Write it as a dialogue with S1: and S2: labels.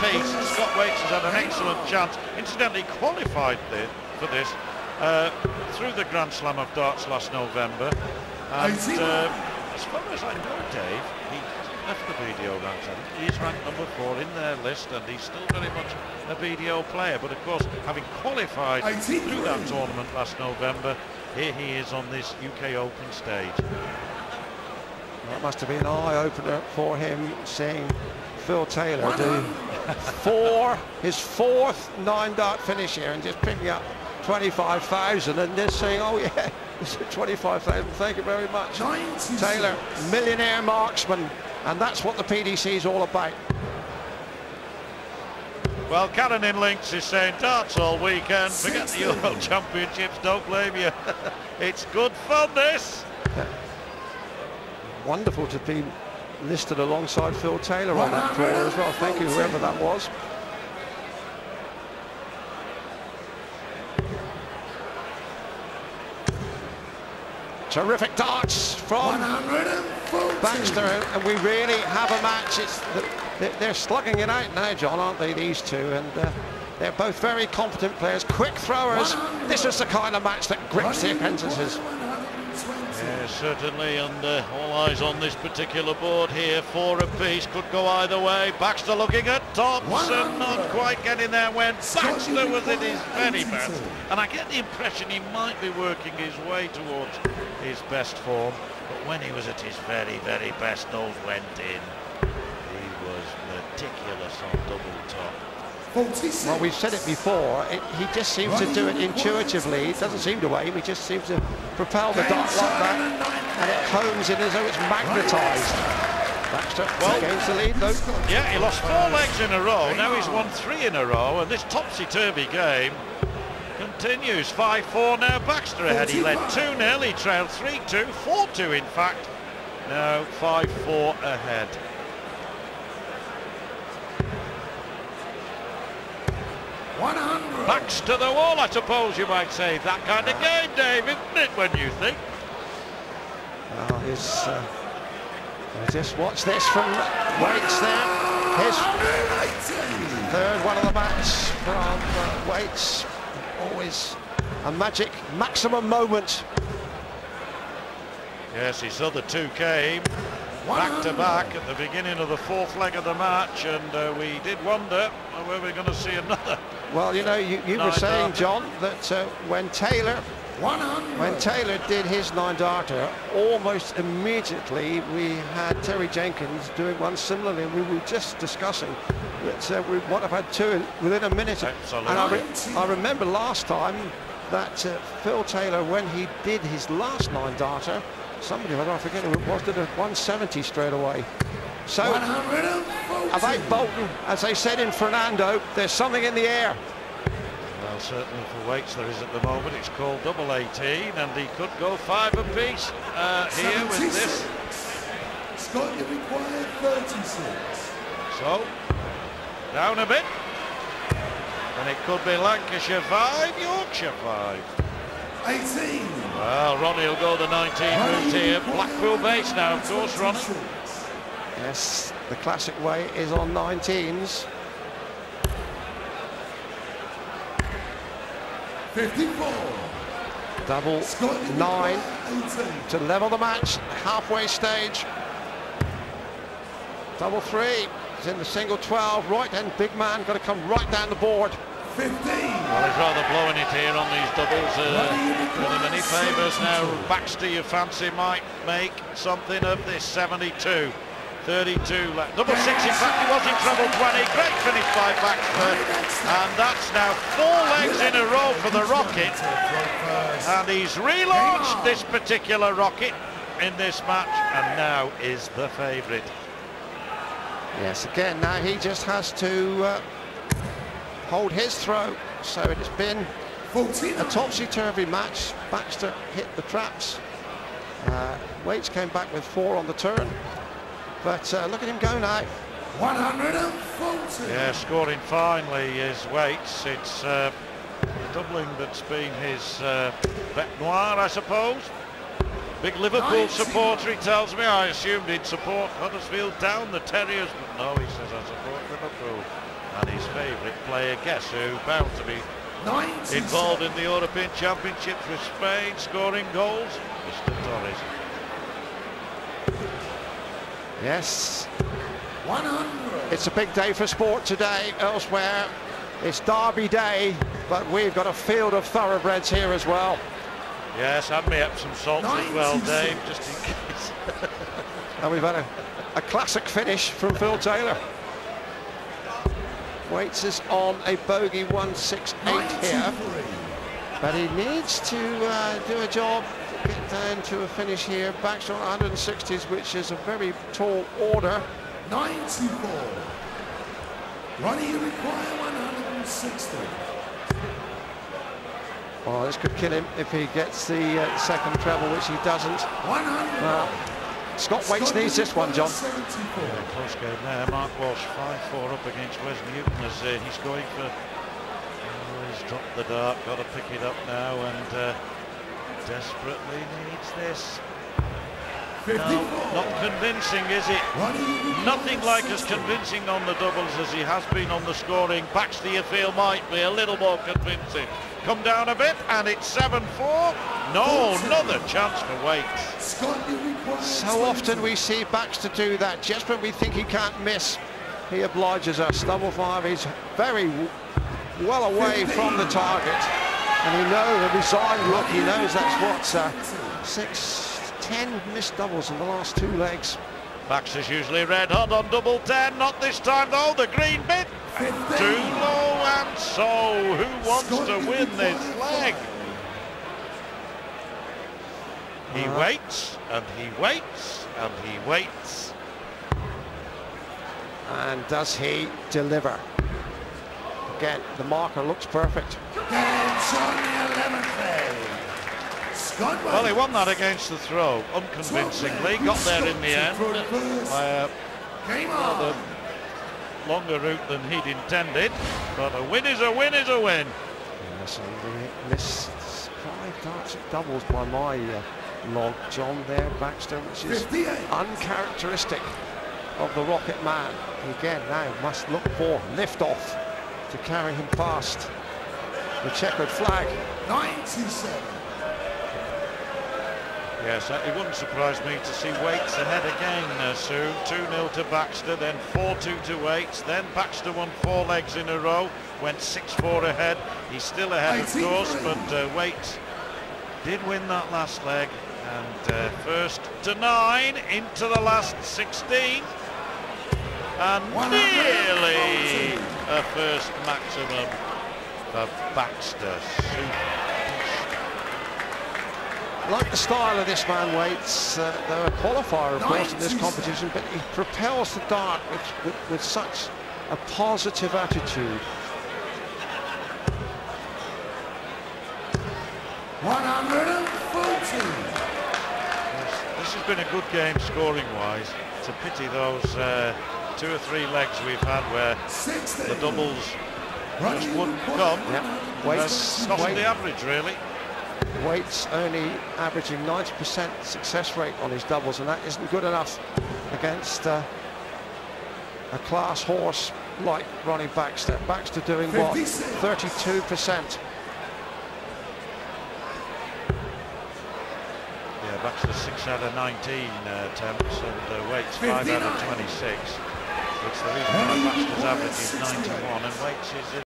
S1: apiece. Scott Waits has had an excellent chance. Incidentally, qualified for this through the Grand Slam of Darts last November. And as far as I know, Dave, he left the BDO ranks. He's ranked number 4 in their list, and he's still very much a BDO player. But of course, having qualified through that tournament last November, here he is on this UK Open stage.
S2: That must have been an eye-opener for him, seeing Phil Taylor do his fourth 9-dart finish here, and just picking up 25,000 and just saying, oh yeah, it's 25,000, thank you very much. Taylor, millionaire marksman, and that's what the PDC is all about.
S1: Well, Karen in Links is saying darts all weekend, forget the Euro Championships, don't blame you. It's good fun, this.
S2: Wonderful to be listed alongside Phil Taylor on that draw as well. Thank you, whoever that was. Terrific darts from Baxter, and we really have a match. They're slugging it out now, John, aren't they, these two? And they're both very competent players, quick throwers. This is the kind of match that grips the apprentices.
S1: Yeah, certainly, and all eyes on this particular board here. 4 apiece, could go either way. Baxter looking at Thompson, not quite getting there when Baxter was at his very best. And I get the impression he might be working his way towards his best form, but when he was at his very, very best, those went in. He was meticulous on double top.
S2: Well, we've said it before, he just seems to do it intuitively. It doesn't seem to aim, he just seems to propel the dart like that, and it hones in as though it's magnetised. Baxter gains the lead, though.
S1: Yeah, he lost 4 legs in a row, now he's won 3 in a row, and this topsy-turvy game continues. 5-4 now, Baxter ahead. He led 2-0, he trailed 3-2, 4-2 in fact. Now 5-4 ahead. Backs to the wall, I suppose you might say. That kind of game, Dave, isn't it, when you think?
S2: Well, just watch this from Waits there. His third one of the match from Waits. Always a magic maximum moment.
S1: Yes, he saw the 2 came back to back at the beginning of the 4th leg of the match, and we did wonder whether we're going to see another.
S2: Well, you know, you were saying, John, that when Taylor did his 9-darter, almost immediately we had Terry Jenkins doing one similarly, and we were just discussing that we might have had 2 within a minute.
S1: Absolutely.
S2: And I remember last time that Phil Taylor, when he did his last 9-darter, somebody, I forget who it was, did a 170 straight away. So, about Bolton, as they said in Fernando, there's something in the air.
S1: Well, certainly for Waits there is at the moment. It's called double 18, and he could go 5 apiece here with this.
S3: Scott, you require 36.
S1: So, down a bit. And it could be Lancashire 5, Yorkshire 5.
S3: 18.
S1: Well, Ronnie will go the 19 route here. Blackpool base now, of course, Ronnie.
S2: Yes, the classic way is on 19s.
S3: 54.
S2: Double 9 to level the match, halfway stage. Double 3 is in the single 12, right end big man, got to come right down the board.
S3: 15.
S1: Well, he's rather blowing it here on these doubles. Doing him any favours now. Baxter, you fancy, might make something of this. 72. 32 left. Double 6, in fact, he was in trouble. 20. Great finish by Baxter. And that's now 4 legs in a row for the Rocket. And he's relaunched this particular Rocket in this match, and now is the favourite.
S2: Yes, again, now he just has to hold his throw. So it has been a topsy-turvy match. Baxter hit the traps. Waits came back with 4 on the turn. But look at him go now.
S3: 140.
S1: Yeah, scoring finely is Waits. It's the doubling that's been his bête noire, I suppose. Big Liverpool supporter, he tells me. I assumed he'd support Huddersfield down, the Terriers, but no, he says I support Liverpool. And favourite player. Guess who? Bound to be
S3: 97.
S1: involved in the European Championships with Spain, scoring goals. Mr. Torres.
S2: Yes,
S3: 100.
S2: it's a big day for sport today. Elsewhere, it's Derby Day, but we've got a field of thoroughbreds here as well.
S1: Yes, and me Epsom salts as well,
S3: 96.
S1: Dave, just in case.
S2: And we've had a classic finish from Phil Taylor. Waits is on a bogey 168 here,
S3: 93.
S2: but he needs to do a job to get down to a finish here. Baxter on 160s, which is a very tall order.
S3: 94. Ronnie, you require 160.
S2: Oh, this could kill him if he gets the second treble, which he doesn't.
S3: 100.
S2: Scott Waits needs this one, John.
S3: 74.
S1: Yeah, close game there. Mark Walsh 5-4 up against Wes Newton as he's going for. Oh, he's dropped the dart. Got to pick it up now and desperately needs this.
S3: 54.
S1: No, not convincing, is it?
S3: Ronnie, you require
S1: Nothing like as
S3: 60.
S1: convincing on the doubles as he has been on the scoring. Baxter, you feel, might be a little more convincing. Come down a bit, and it's 7-4. No, another chance for Waits.
S3: Scott, you require
S2: So often we see Baxter do that. Just when we think he can't miss, he obliges us. Double five, he's very well away from the target. And he knows, a resigned look, he knows that's what, 10 missed doubles in the last two legs.
S1: Baxter's usually red hot on double 10, not this time though. The green bit
S3: 15.
S1: too low, and so who wants to win this leg? He waits and he waits and he waits.
S2: And does he deliver? Again, the marker looks perfect.
S3: Games on the 11th leg. Scott
S1: Well, he
S3: Waits.
S1: won that against the throw unconvincingly. Got there in the end by a
S3: Game
S1: rather
S3: on.
S1: longer route than he'd intended. But a win is a win is a win.
S2: Yes, and he missed 5 darts at doubles by my log, John, there, Baxter, which is
S3: 58.
S2: uncharacteristic of the Rocket Man. Again, now must look for lift-off to carry him past the checkered flag.
S3: 97.
S1: Yes, it wouldn't surprise me to see Waits ahead again soon. 2-0 to Baxter, then 4-2 to Waits. Then Baxter won 4 legs in a row, went 6-4 ahead. He's still ahead, of course, but Waits did win that last leg. And first to 9 into the last 16. And nearly a first maximum for Baxter.
S2: Like the style of this man, Waits, they're a qualifier, of course, in this competition, but he propels the dart with such a positive attitude.
S3: 114.
S1: This has been a good game scoring-wise. It's a pity those 2 or 3 legs we've had where
S3: 60.
S1: the doubles just wouldn't come.
S2: Yeah,
S1: That's cost the average, really.
S2: Waits only averaging 90% success rate on his doubles, and that isn't good enough against a class horse like Ronnie Baxter. Baxter doing what?
S3: 56.
S2: 32%.
S1: Yeah, Baxter 6 out of 19 attempts and Waits 5 out of 26. It's the reason why Baxter's average is 91 and Waits is